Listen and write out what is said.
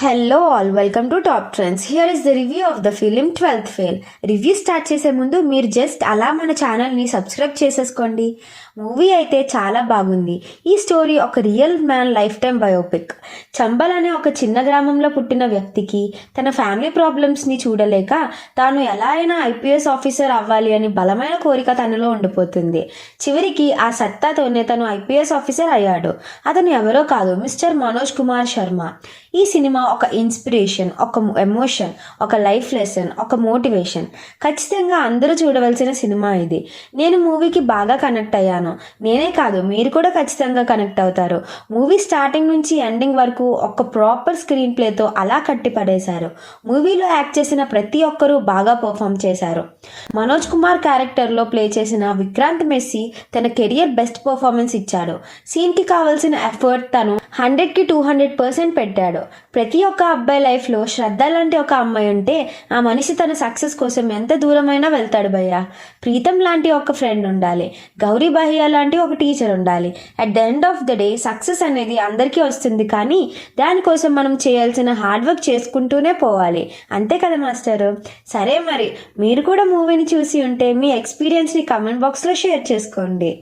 Hello all, welcome to top trends. Here is the review of the film 12th fail. Review start చేసే ముందు మీరు just అలా మన ఛానల్ని సబ్స్క్రైబ్ చేసేసుకోండి. మూవీ అయితే చాలా బాగుంది. ఈ స్టోరీ ఒక real man life time biopic. Chambal అనే ఒక చిన్న గ్రామంలో పుట్టిన వ్యక్తికి తన ఫ్యామిలీ ప్రాబ్లమ్స్ని చూడలేక తాను ఎలా అయినా ఐపీఎస్ ఆఫీసర్ అవ్వాలి అని బలమైన కోరిక తనలో ఉండిపోతుంది. చివరికి ఆ సత్తాతోనే తను ఐపీఎస్ ఆఫీసర్ అయ్యాడు. అతను ఎవరో కాదు, మిస్టర్ మనోజ్ కుమార్ శర్మ. ఈ సినిమా ఒక ఇన్స్పిరేషన్, ఒక ఎమోషన్, ఒక లైఫ్ లెసన్, ఒక మోటివేషన్. ఖచ్చితంగా అందరూ చూడవలసిన సినిమా ఇది. నేను మూవీకి బాగా కనెక్ట్ అయ్యాను. నేనే కాదు, మీరు కూడా ఖచ్చితంగా కనెక్ట్ అవుతారు. మూవీ స్టార్టింగ్ నుంచి ఎండింగ్ వరకు ఒక ప్రాపర్ స్క్రీన్ ప్లేతో అలా కట్టి పడేశారు. మూవీలో యాక్ట్ చేసిన ప్రతి ఒక్కరూ బాగా పర్ఫామ్ చేశారు. మనోజ్ కుమార్ క్యారెక్టర్లో ప్లే చేసిన విక్రాంత్ మెస్సీ తన కెరియర్ బెస్ట్ పర్ఫార్మెన్స్ ఇచ్చాడు. సీన్కి కావాల్సిన ఎఫర్ట్ తను 100కి 200% పెట్టాడు. ప్రతి ఒక్క అబ్బాయి లైఫ్లో శ్రద్ధ లాంటి ఒక అమ్మాయి ఉంటే ఆ మనిషి తన సక్సెస్ కోసం ఎంత దూరమైనా వెళ్తాడు భయ్య. ప్రీతం లాంటి ఒక ఫ్రెండ్ ఉండాలి, గౌరీ బహియా లాంటి ఒక టీచర్ ఉండాలి. At the end of the day success అనేది అందరికీ వస్తుంది, కానీ దానికోసం మనం చేయాల్సిన హార్డ్ వర్క్ చేసుకుంటూనే పోవాలి. అంతే కదా మాస్టరు? సరే, మరి మీరు కూడా మూవీని చూసి ఉంటే మీ ఎక్స్పీరియన్స్ని కమెంట్ బాక్స్లో షేర్ చేసుకోండి.